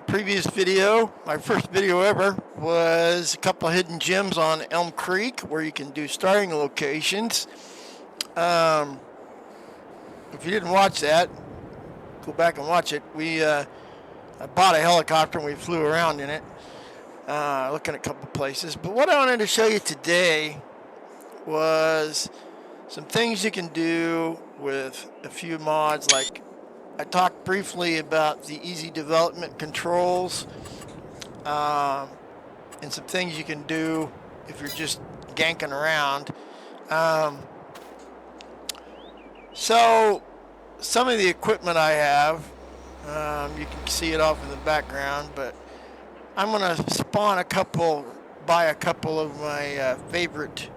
Previous video, my first video ever, was a couple of hidden gems on Elm Creek where you can do starting locations. Um, if you didn't watch that, go back and watch it. I bought a helicopter and we flew around in it, looking at a couple of places. But what I wanted to show you today was some things you can do with a few mods. Like I talked briefly about the easy development controls. Um, and some things you can do if you're just ganking around. Um, so some of the equipment I have, you can see it off in the background, but I'm gonna buy a couple of my favorite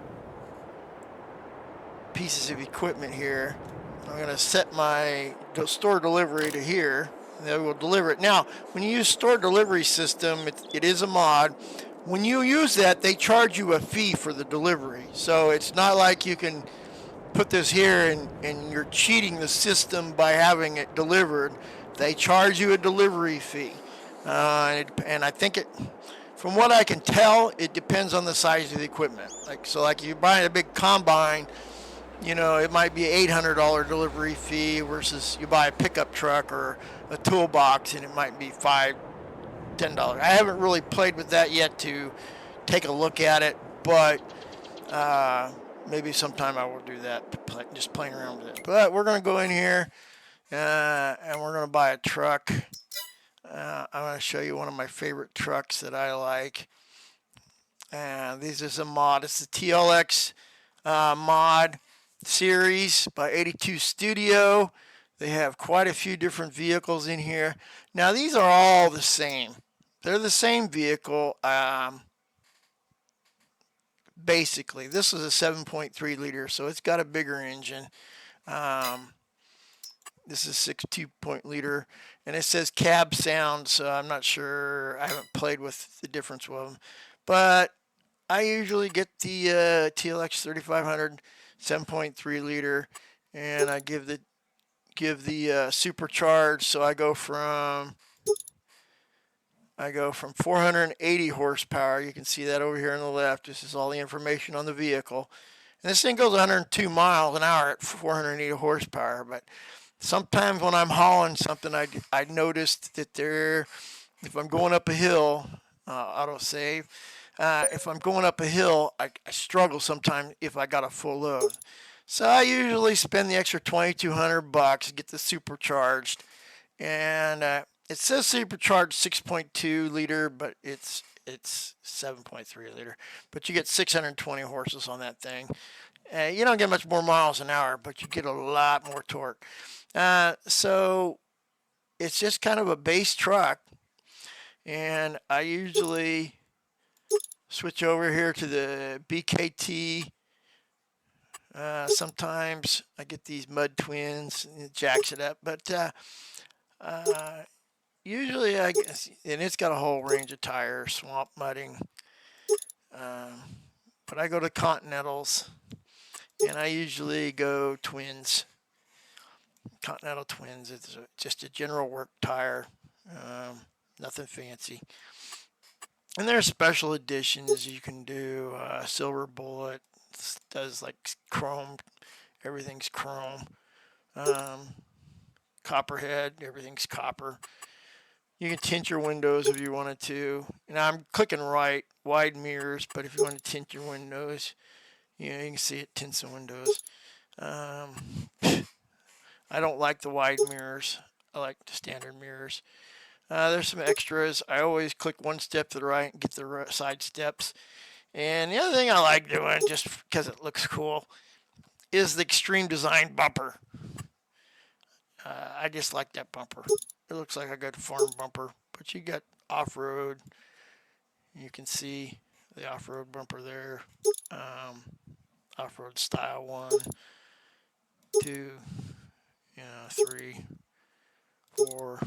pieces of equipment here. I'm gonna set my store delivery to here. They will deliver it. Now, when you use store delivery system, it is a mod. When you use that, they charge you a fee for the delivery. So it's not like you can put this here and you're cheating the system by having it delivered. They charge you a delivery fee. And I think from what I can tell, it depends on the size of the equipment. Like if you buy a big combine, it might be $800 delivery fee versus you buy a pickup truck or a toolbox and it might be $5, $10. I haven't really played with that yet to take a look at it, but maybe sometime I will do that, just playing around with it. But we're going to go in here and we're going to buy a truck. I'm going to show you one of my favorite trucks that I like. This is a mod. It's the TLX mod series by 82 Studio. They have quite a few different vehicles in here. Now these are all the same. They're the same vehicle. Basically, this is a 7.3 liter, so it's got a bigger engine. This is 6.2 liter, and it says cab sound, so I'm not sure. I haven't played with the difference with them, but I usually get the TLX 3500 7.3 liter, and I give the supercharged. So I go from 480 horsepower. You can see that over here on the left. This is all the information on the vehicle. And this thing goes 102 miles an hour at 480 horsepower. But sometimes when I'm hauling something, I noticed that if I'm going up a hill, autosave. If I'm going up a hill, I struggle sometimes if I got a full load. So I usually spend the extra $2,200 to get the supercharged, and it says supercharged 6.2 liter, but it's 7.3 liter. But you get 620 horses on that thing. You don't get much more miles an hour, but you get a lot more torque. So it's just kind of a base truck, and I usually switch over here to the BKT. Sometimes I get these mud twins and it jacks it up, but usually I guess, and it's got a whole range of tires, swamp mudding. But I go to Continentals, and I usually go twins. Continental twins. It's just a general work tire, nothing fancy. And there's special editions you can do. Silver Bullet does like chrome. Everything's chrome. Copperhead. Everything's copper. You can tint your windows if you wanted to. Now I'm clicking right, wide mirrors, but if you want to tint your windows, you can see it tints the windows. I don't like the wide mirrors. I like the standard mirrors. There's some extras. I always click one step to the right and get the side steps. And the other thing I like doing, just because it looks cool, is the Extreme Design bumper. I just like that bumper. It looks like a good farm bumper, but you got off-road. You can see the off-road bumper there. Off-road style 1, 2, 3, 4.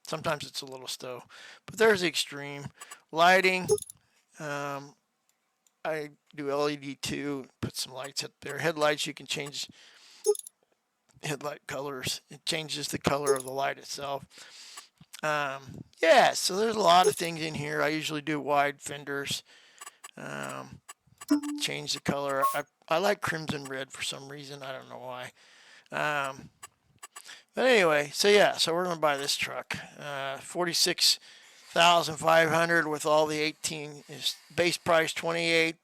Sometimes it's a little slow, but there's the extreme lighting. I do LED too. Put some lights up there. Headlights you can change headlight colors. It changes the color of the light itself. Yeah, so there's a lot of things in here. I usually do wide fenders. Um, Change the color. I like crimson red for some reason. I don't know why. But anyway, so yeah, so we're gonna buy this truck. 46,500 with all the 18 is base price 28.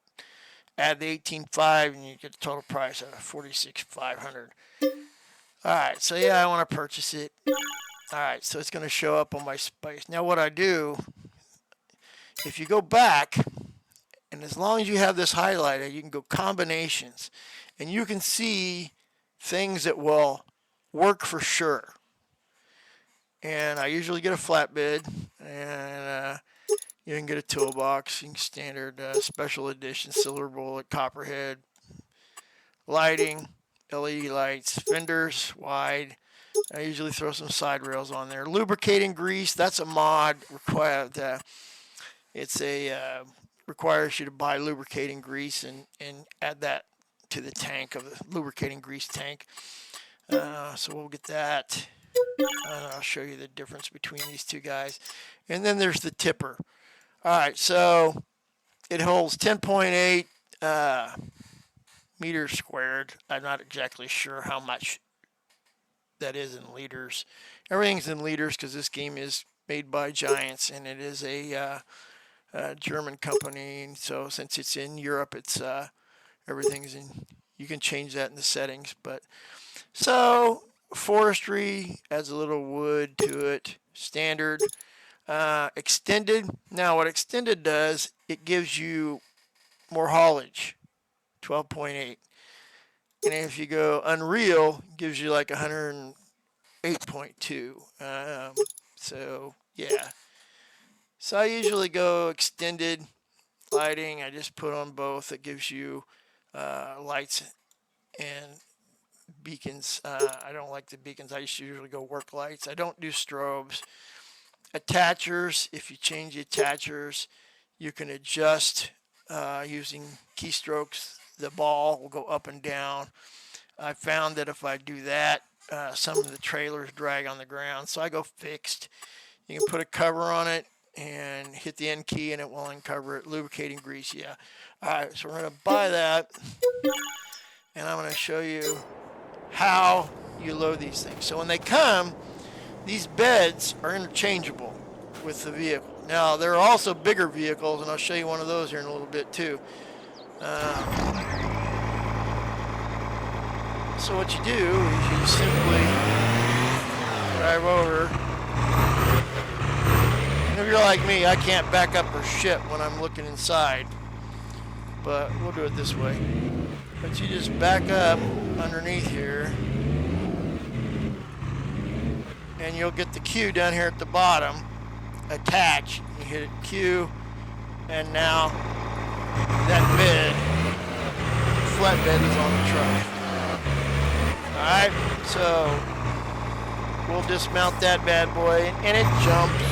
Add the 18.5 and you get the total price of 46,500. All right, so yeah, I want to purchase it. All right, so it's gonna show up on my space. Now what I do, if you go back, and as long as you have this highlighted, you can go combinations, and you can see things that will work for sure. And I usually get a flatbed, and you can get a toolbox, you can standard special edition, silver bullet, copperhead, lighting, LED lights, fenders, wide. I usually throw some side rails on there. Lubricating grease, that's a mod required. It's a requires you to buy lubricating grease and add that to the tank of the lubricating grease tank. So we'll get that. I'll show you the difference between these two guys. And then there's the tipper. All right, so it holds 10.8 meters squared. I'm not exactly sure how much that is in liters. Everything's in liters because this game is made by Giants and it is a German company. And so since it's in Europe, it's everything's in. You can change that in the settings, but so forestry adds a little wood to it. Standard, extended. Now what extended does, it gives you more haulage, 12.8. And if you go Unreal, it gives you like 108.2. So yeah. So I usually go extended lighting. I just put on both. It gives you lights and beacons. I don't like the beacons. I usually go work lights. I don't do strobes. Attachers, if you change the attachers, you can adjust using keystrokes. The ball will go up and down. I found that if I do that, some of the trailers drag on the ground, so I go fixed. You can put a cover on it and hit the N key and it will uncover it. Lubricating grease, yeah. All right, so we're going to buy that, and I'm going to show you how you load these things. So when they come, these beds are interchangeable with the vehicle. Now, there are also bigger vehicles, and I'll show you one of those here in a little bit too. So what you do is you simply drive over. And if you're like me, I can't back up for shit when I'm looking inside. But we'll do it this way. But you just back up underneath here. And you'll get the Q down here at the bottom. Attach. You hit Q. And now that bed, flatbed, is on the truck. Alright, so we'll dismount that bad boy, and it jumps.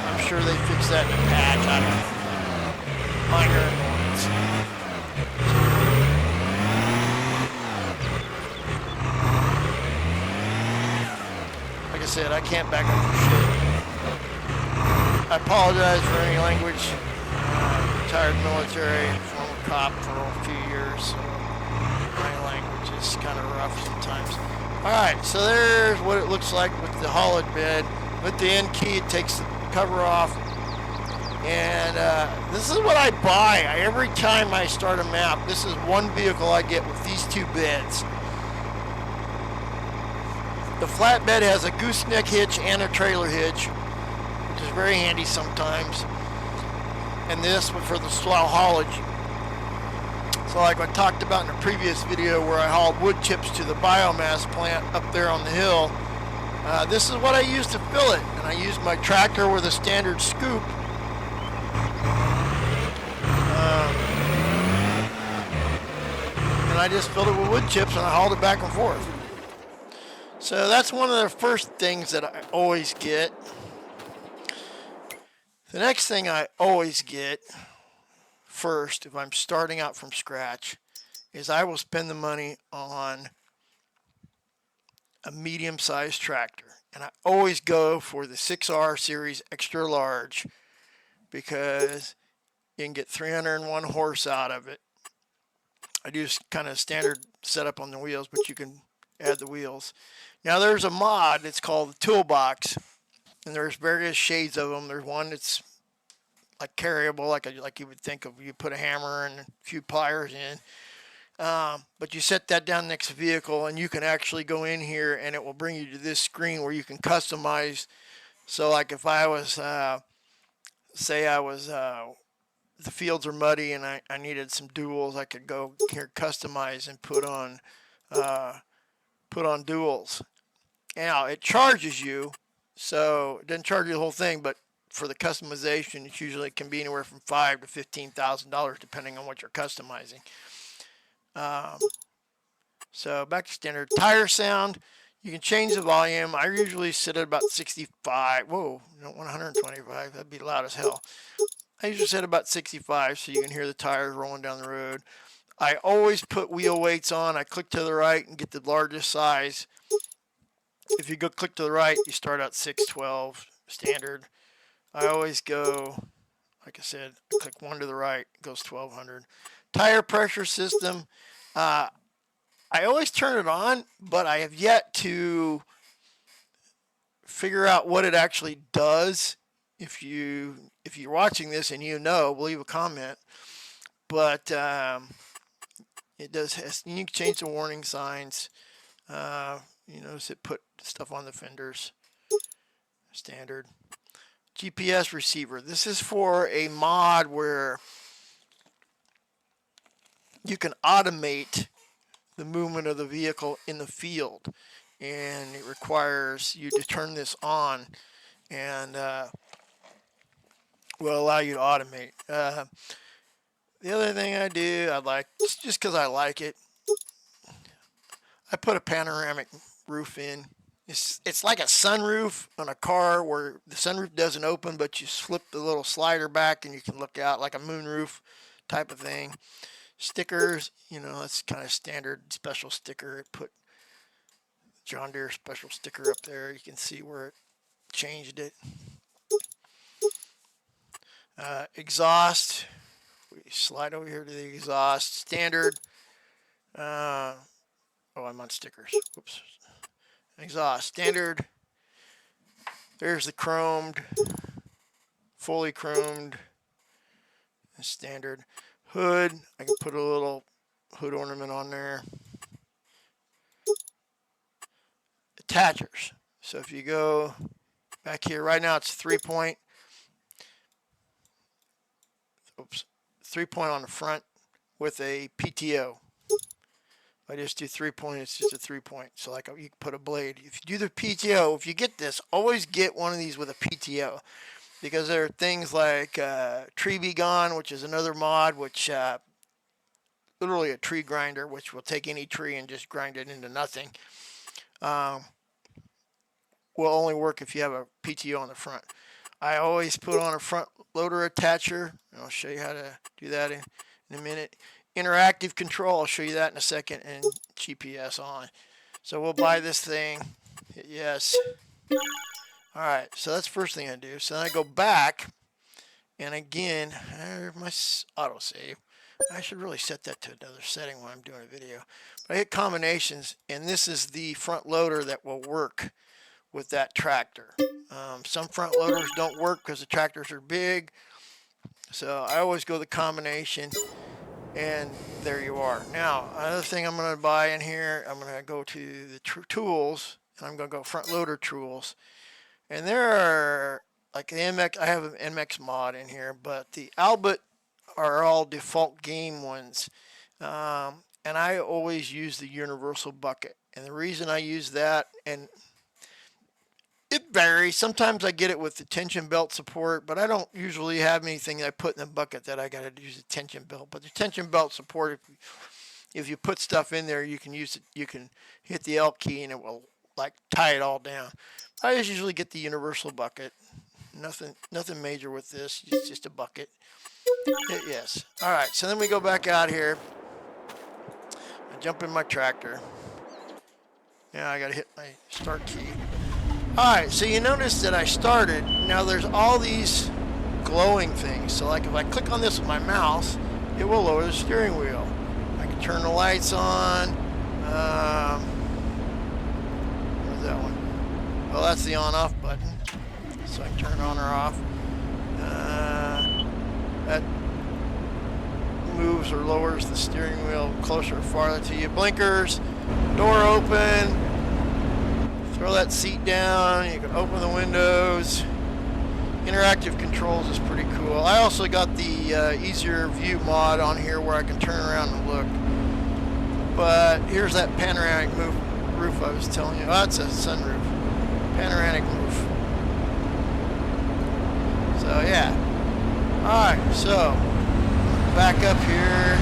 I'm sure they fixed that in a patch. I don't know. Minor annoyance. Like I said, I can't back up for shit. I apologize for any language. Retired military, former cop for a few years, so my language is kind of rough sometimes. Alright, so there's what it looks like with the haulage bed. With the N key, it takes the cover off. And this is what I buy every time I start a map. This is one vehicle I get with these two beds. The flatbed has a gooseneck hitch and a trailer hitch, which is very handy sometimes. And this one for the slow haulage. So like I talked about in a previous video where I hauled wood chips to the biomass plant up there on the hill, this is what I use to fill it. And I use my tractor with a standard scoop. And I just filled it with wood chips and I hauled it back and forth. So that's one of the first things that I always get. The next thing I always get first, if I'm starting out from scratch, is I will spend the money on a medium-sized tractor. And I always go for the 6R series extra large because you can get 301 horse out of it. I do kind of standard setup on the wheels, but you can add the wheels. Now there's a mod, it's called the Toolbox, and there's various shades of them. There's one that's like carryable, like you would think of. You put a hammer and a few pliers in, but you set that down next to the vehicle, and you can actually go in here, and it will bring you to this screen where you can customize. So, like if I was, say, the fields are muddy, and I needed some duals, I could go here, customize, and put on duals. Now it charges you, so it doesn't charge you the whole thing, but for the customization, it usually can be anywhere from $5,000 to $15,000 depending on what you're customizing. So back to standard tire sound. You can change the volume. I usually sit at about 65. Whoa, you don't want 125. That'd be loud as hell. I usually set about 65 so you can hear the tires rolling down the road. I always put wheel weights on. I click to the right and get the largest size. If you go click to the right, you start out 612 standard. I always go, like I said, click one to the right, it goes 1200. Tire pressure system. I always turn it on, but I have yet to figure out what it actually does. If you're watching this and you know, leave a comment. But it does. You can change the warning signs. You notice it put stuff on the fenders. Standard. GPS receiver. This is for a mod where you can automate the movement of the vehicle in the field, and it requires you to turn this on, and will allow you to automate. The other thing I do, I like, just because I like it, I put a panoramic roof in. It's like a sunroof on a car where the sunroof doesn't open, but you flip the little slider back and you can look out like a moonroof type of thing. Stickers, that's kind of standard special sticker. It put John Deere special sticker up there. You can see where it changed it. Exhaust. We slide over here to the exhaust. Standard. I'm on stickers. Whoops. Exhaust. Standard. There's the chromed. Fully chromed. Standard. Hood. I can put a little hood ornament on there. Attachers. So if you go back here, right now it's 3-point. 3-point on the front with a PTO. If I just do 3-point, it's just a 3-point. So like you can put a blade. If you do the PTO, if you get this, always get one of these with a PTO. Because there are things like Tree Be Gone, which is another mod, which literally a tree grinder, which will take any tree and just grind it into nothing. Will only work if you have a PTO on the front. I always put on a front loader attacher. I'll show you how to do that in a minute. Interactive control, I'll show you that in a second, and GPS on. So we'll buy this thing. Hit yes. All right, so that's the first thing I do. So then I go back, and again, there's my autosave. I should really set that to another setting when I'm doing a video. But I hit combinations, and this is the front loader that will work with that tractor. Some front loaders don't work because the tractors are big. So I always go the combination, and there you are. Now, another thing I'm going to buy in here, I'm going to go to the tools, and I'm going to go front loader tools. And there are, like the MX, I have an MX mod in here, but the Albert are all default game ones. And I always use the universal bucket. And the reason I use that, and it varies. Sometimes I get it with the tension belt support, but I don't usually have anything that I put in the bucket that I got to use the tension belt. But the tension belt support, if you put stuff in there, you can use it. You can hit the L key and it will like tie it all down. I just usually get the universal bucket. Nothing major with this. It's just a bucket. Hit yes. All right. So then we go back out here. I jump in my tractor. Yeah, I gotta hit my start key. Alright, so you notice that I started. Now there's all these glowing things. So like if I click on this with my mouse, it will lower the steering wheel. I can turn the lights on. Where's that one? Well, that's the on-off button. So I can turn it on or off. That moves or lowers the steering wheel closer or farther to you. Blinkers, door open, throw that seat down, you can open the windows. Interactive controls is pretty cool. I also got the easier view mod on here where I can turn around and look. But here's that panoramic roof I was telling you. Oh, that's a sunroof. Panoramic roof. So yeah. Alright, so back up here.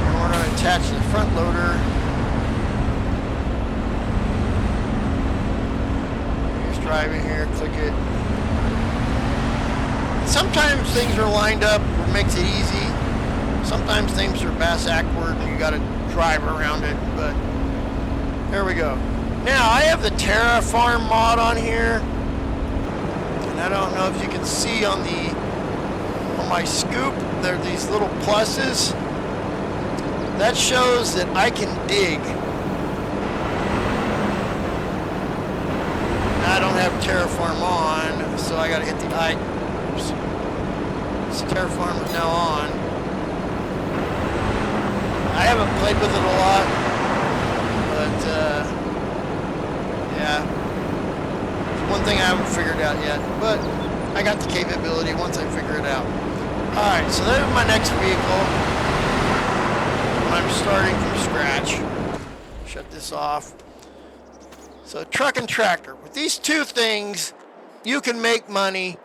And we're going to attach the front loader. Just driving here, click it. Sometimes things are lined up, which makes it easy. Sometimes things are backward and you got to drive around it, but there we go. Now I have the Terraform mod on here, and I don't know if you can see on my scoop, there are these little pluses. That shows that I can dig. I don't have Terraform on, so I got to hit the I. This Terraform is now on. I haven't played with it a lot, but yeah, it's one thing I haven't figured out yet, but I got the capability once I figure it out. Alright, so there's my next vehicle. I'm starting from scratch. Shut this off. So truck and tractor. With these two things, you can make money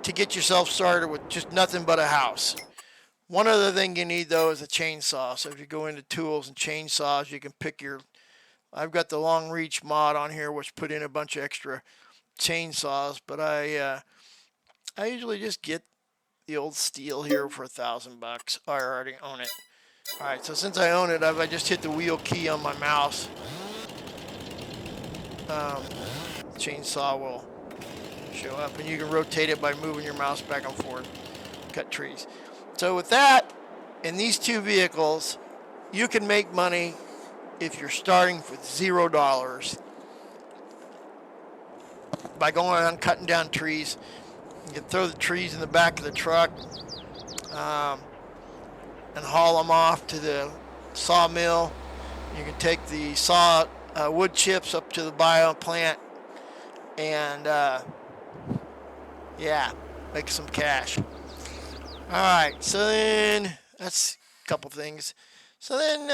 to get yourself started with just nothing but a house. One other thing you need though is a chainsaw. So if you go into tools and chainsaws, you can pick your, I've got the long reach mod on here which put in a bunch of extra chainsaws, but I usually just get the old steel here for $1,000. I already own it. Alright, so since I own it, I just hit the wheel key on my mouse. Chainsaw will show up, and you can rotate it by moving your mouse back and forth. Cut trees. So with that, in these two vehicles, you can make money if you're starting with $0 by going around cutting down trees. You can throw the trees in the back of the truck and haul them off to the sawmill. You can take the wood chips up to the bio plant and yeah, make some cash. Alright, so then that's a couple things. So then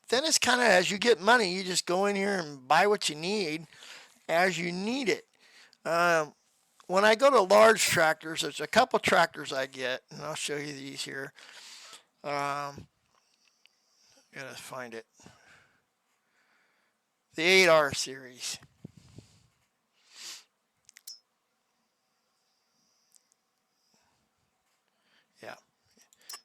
then it's kind of, as you get money, you just go in here and buy what you need as you need it. When I go to large tractors, there's a couple tractors I get, and I'll show you these here. Gotta find it. The 8R series. Yeah,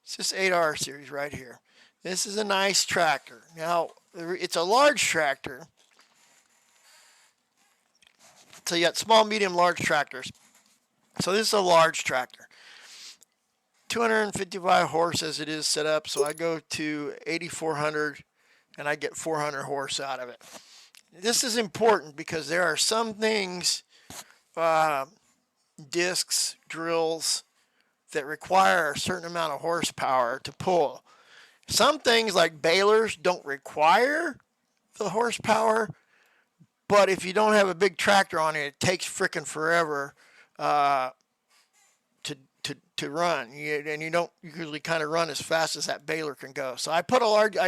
it's this 8R series right here. This is a nice tractor. Now, it's a large tractor. So you got small, medium, large tractors. So this is a large tractor. 255 horse as it is set up. So I go to 8,400 and I get 400 horse out of it. This is important because there are some things, discs, drills, that require a certain amount of horsepower to pull. Some things like balers don't require the horsepower, but if you don't have a big tractor on it, it takes frickin' forever to run, and you don't usually kind of run as fast as that baler can go. So I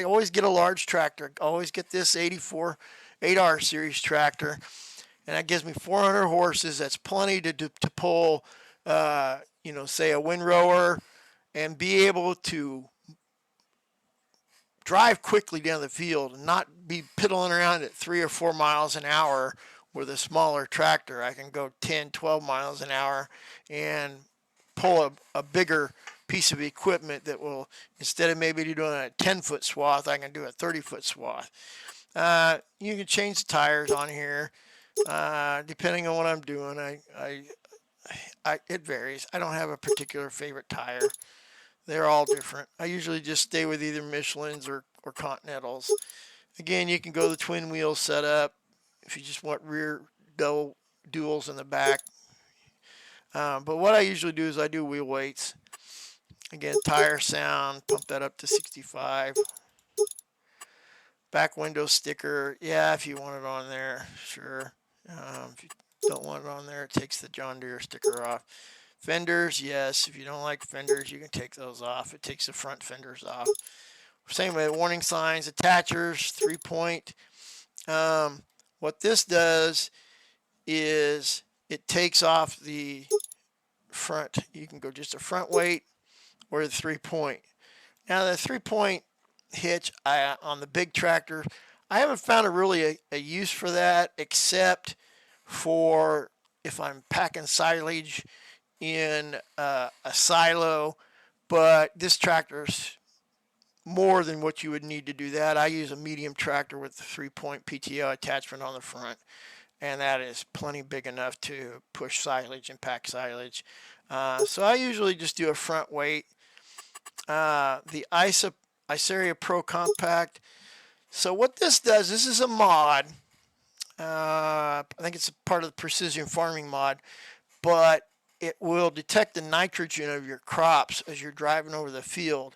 always get a large tractor. I always get this 84 8R series tractor, and that gives me 400 horses. That's plenty to pull, say a windrower, and be able to drive quickly down the field and not be piddling around at 3 or 4 miles an hour with a smaller tractor. I can go 10, 12 miles an hour and pull a bigger piece of equipment that will, instead of maybe doing a 10-foot swath, I can do a 30-foot swath. You can change the tires on here depending on what I'm doing. It varies. I don't have a particular favorite tire. They're all different. I usually just stay with either Michelin's or Continentals. Again, you can go the twin wheel setup if you just want rear duals in the back. But what I usually do is I do wheel weights. Again, tire sound, pump that up to 65. Back window sticker, yeah, if you want it on there, sure. If you don't want it on there, it takes the John Deere sticker off. Fenders, yes, if you don't like fenders, you can take those off. It takes the front fenders off. Same with warning signs, attachers, 3-point. What this does is it takes off the front. You can go just a front weight or the 3-point. Now the 3-point hitch on the big tractor, I haven't found a use for that, except for if I'm packing silage in a silo. But this tractor's more than what you would need to do that. I use a medium tractor with the 3-point PTO attachment on the front, and that is plenty big enough to push silage and pack silage. So I usually just do a front weight. The Iceria Pro Compact. So what this does, this is a mod. I think it's a part of the precision farming mod, but it will detect the nitrogen of your crops as you're driving over the field,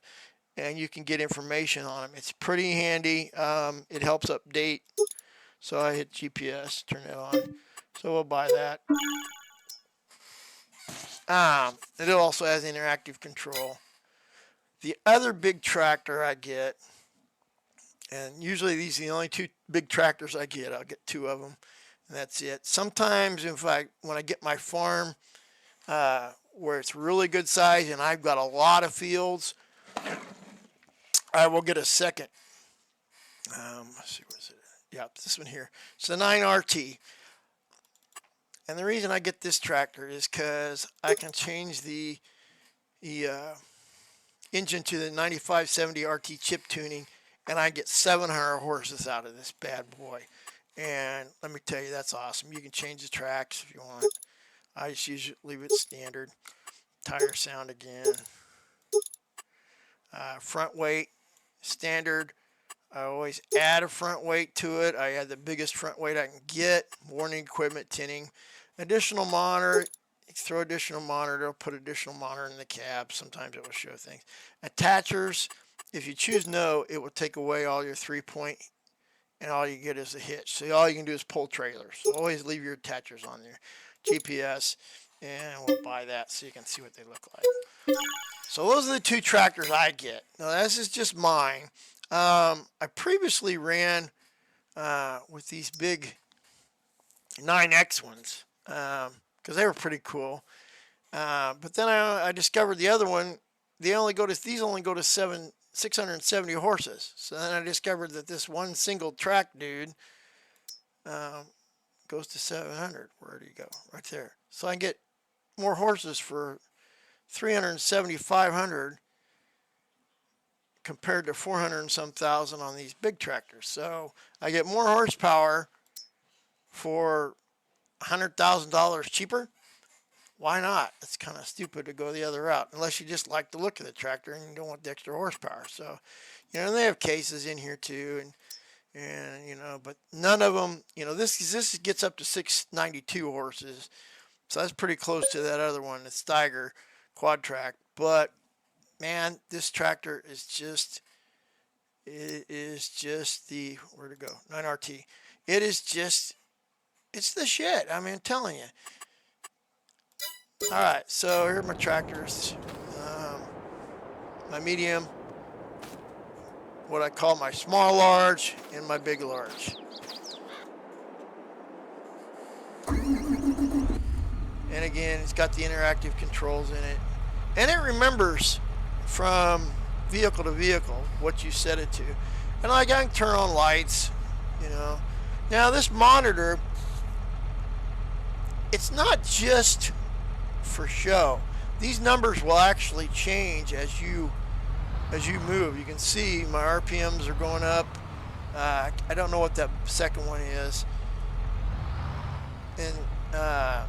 and you can get information on them. It's pretty handy. It helps update. So I hit GPS, turn it on. So we'll buy that. It also has interactive control. The other big tractor I get, and usually these are the only two big tractors I get. I'll get 2 of them, and that's it. Sometimes when I get my farm where it's really good size and I've got a lot of fields, I will get a second. Let's see, what is it? Yeah, this one here. It's the 9RT. And the reason I get this tractor is because I can change the engine to the 9570 RT chip tuning, and I get 700 horses out of this bad boy. And let me tell you, that's awesome. You can change the tracks if you want. I just usually leave it standard. Tire sound again. Front weight, standard. I always add a front weight to it. I add the biggest front weight I can get. Warning equipment tinning. Additional monitor. Throw additional monitor. It'll put additional monitor in the cab. Sometimes it will show things. Attachers. If you choose no, it will take away all your 3-point, and all you get is a hitch. So all you can do is pull trailers. So always leave your attachers on there. GPS, and we'll buy that so you can see what they look like. So those are the 2 tractors I get. Now this is just mine. I previously ran with these big 9X ones because they were pretty cool. But then I discovered the other one. These only go to 670 horses. So then I discovered that this one single track dude goes to 700. Where did he go? Right there. So I get more horses for 370,500 compared to 400 and some thousand on these big tractors. So I get more horsepower for $100,000 cheaper. Why not? It's kind of stupid to go the other route, unless you just like the look of the tractor and you don't want the extra horsepower. So, you know, they have cases in here too, and you know, but none of them, you know, this gets up to 692 horses, so that's pretty close to that other one, the Steiger quad track. But man, this tractor is just, it is just the, where to go, 9RT. It is just, it's the shit. I mean, I'm telling you. All right, so here are my tractors. My medium, what I call my small large, and my big large. And again, it's got the interactive controls in it. And it remembers from vehicle to vehicle what you set it to. And like I can turn on lights, you know. Now this monitor, it's not just for show. These numbers will actually change as you move. You can see my RPMs are going up. I don't know what that second one is, and I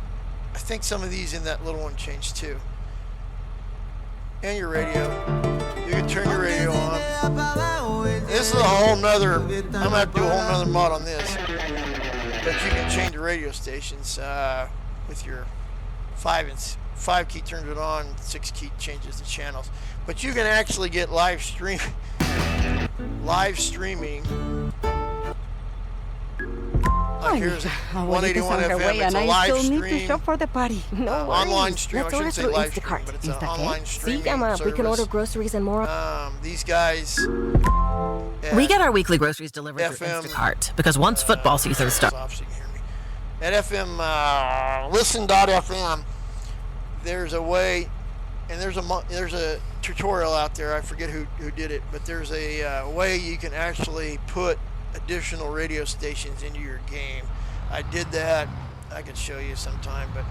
think some of these in that little one changed too. And your radio. You can turn your radio on. This is a whole nother, I'm going to have to do a whole nother mod on this. But you can change the radio stations with your 5 key turns it on, 6 key changes the channels. But you can actually get live streaming. Here's 181 FM. It's a live stream. For the party. No online stream. I shouldn't say live stream, but it's an online streaming service. We can order groceries and more. These guys. We get our weekly groceries delivered through Instacart because once football season starts. At FM listen.fm, there's a way, and there's a tutorial out there. I forget who did it, but there's a way you can actually put additional radio stations into your game. I did that. I could show you sometime, but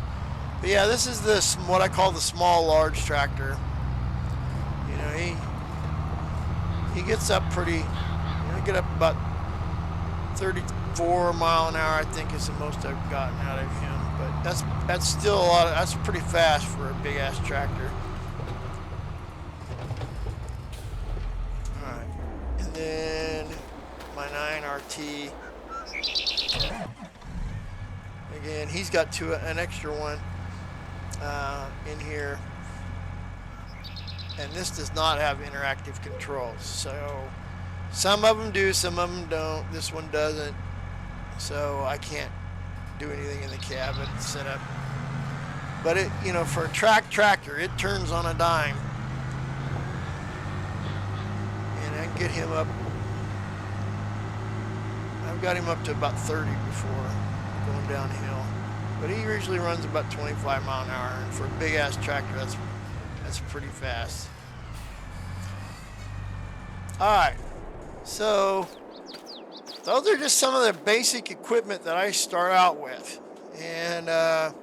yeah, this is what I call the small large tractor. You know, he gets up pretty. Get up about 34 mile an hour, I think, is the most I've gotten out of him. But that's still a lot. That's pretty fast for a big ass tractor. All right, and then my 9RT. Again, he's got an extra one in here, and this does not have interactive controls. So some of them do, some of them don't. This one doesn't, so I can't do anything in the cabin setup. But it, for a tractor, it turns on a dime, and I can get him up. I've got him up to about 30 before going downhill, but he usually runs about 25 mile an hour, and for a big ass tractor, that's pretty fast. All right. So those are just some of the basic equipment that I start out with, and I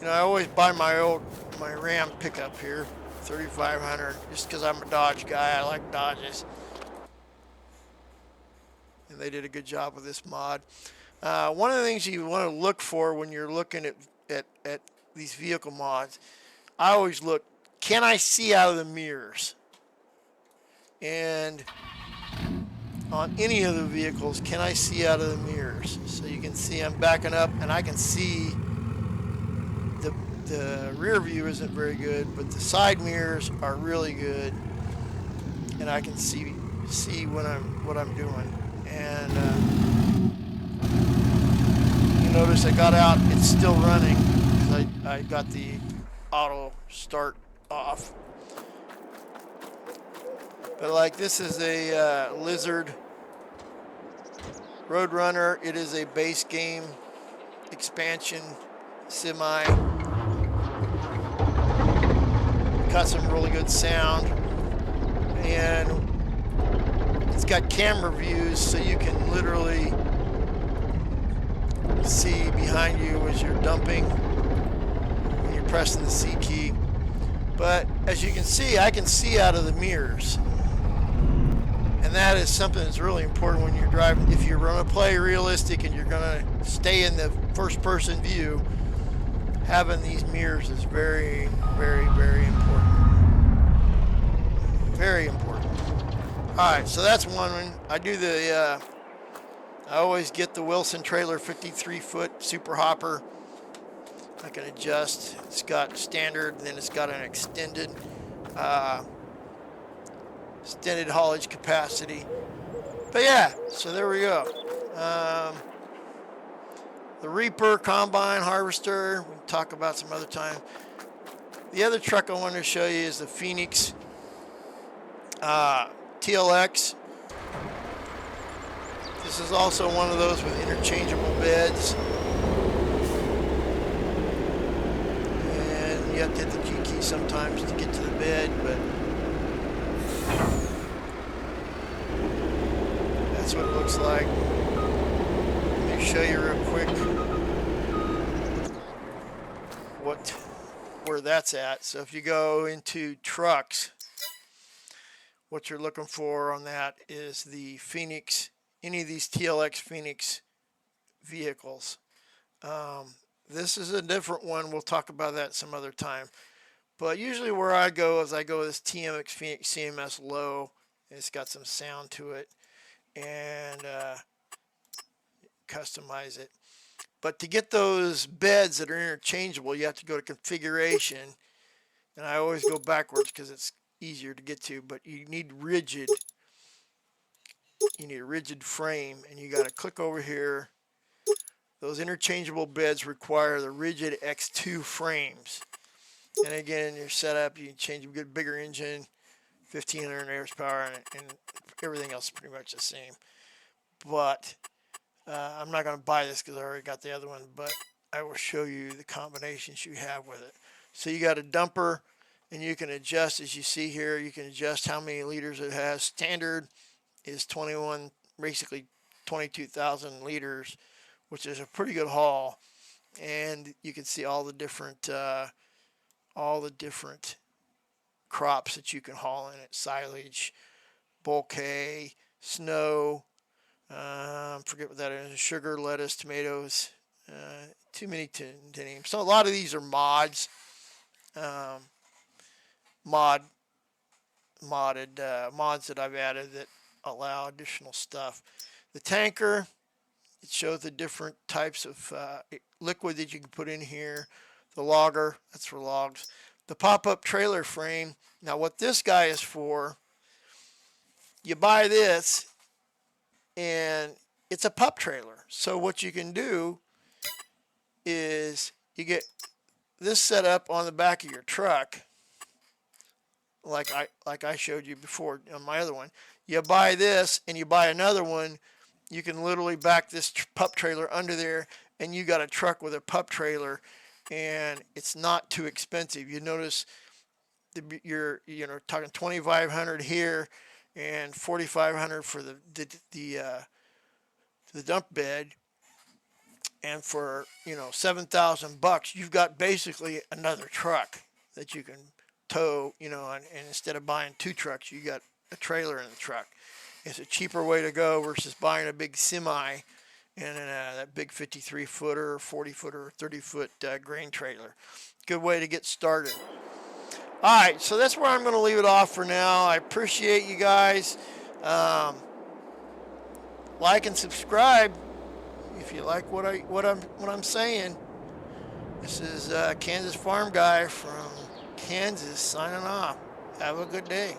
always buy my Ram pickup here, 3500, just because I'm a Dodge guy. I like Dodges, and they did a good job with this mod. One of the things you want to look for when you're looking at these vehicle mods, I always look, can I see out of the mirrors? And on any of the vehicles, can I see out of the mirrors? So you can see I'm backing up, and I can see the rear view isn't very good, but the side mirrors are really good, and I can see what I'm doing. And you notice I got out; it's still running because I got the auto start off. But like, this is a Lizard Roadrunner. It is a base game expansion semi. Got some really good sound, and it's got camera views, so you can literally see behind you as you're dumping when you're pressing the C key. But as you can see, I can see out of the mirrors. And that is something that's really important when you're driving. If you're going to play realistic and you're going to stay in the first person view, having these mirrors is very, very, very important. Very important. Alright, so that's one. I do I always get the Wilson trailer 53-foot super hopper. I can adjust. It's got standard, then it's got an extended haulage capacity. But yeah, so there we go. The Reaper, Combine, Harvester, we can talk about some other time. The other truck I wanted to show you is the Phoenix TLX. This is also one of those with interchangeable beds. And you have to hit the G key sometimes to get to the bed, but that's what it looks like. Let me show you real quick what where that's at. So if you go into trucks, what you're looking for on that is the Phoenix, any of these TLX Phoenix vehicles. This is a different one. We'll talk about that some other time. But usually where I go is I go with this TMX Phoenix CMS low. It's got some sound to it, and customize it. But to get those beds that are interchangeable, you have to go to configuration. And I always go backwards because it's easier to get to, but you need a rigid frame, and you got to click over here. Those interchangeable beds require the rigid X2 frames. And again, your setup, you can change, you get a bigger engine, 1500 horsepower, and everything else is pretty much the same. But I'm not going to buy this because I already got the other one, but I will show you the combinations you have with it. So you got a dumper, and you can adjust, as you see here, you can adjust how many liters it has. Standard is 21, basically 22,000 liters, which is a pretty good haul. And you can see all the different crops that you can haul in it: silage, bulk hay, snow, forget what that is, sugar, lettuce, tomatoes, too many to name. So a lot of these are mods, modded mods that I've added that allow additional stuff. The tanker, it shows the different types of liquid that you can put in here. The logger, that's for logs. The pop-up trailer frame. Now what this guy is for, you buy this and it's a pup trailer. So what you can do is you get this set up on the back of your truck, like I showed you before on my other one. You buy this and you buy another one, you can literally back this pup trailer under there, and you got a truck with a pup trailer, and it's not too expensive. You notice you're talking 2,500 here and 4,500 for the dump bed, and for 7,000 bucks, you've got basically another truck that you can tow. And instead of buying two trucks, you got a trailer in the truck. It's a cheaper way to go versus buying a big semi and that big 53-footer, 40-footer, 30-foot grain trailer. Good way to get started. All right, so that's where I'm going to leave it off for now. I appreciate you guys. Like and subscribe if you like what I'm saying. This is Kansas Farm Guy from Kansas signing off. Have a good day.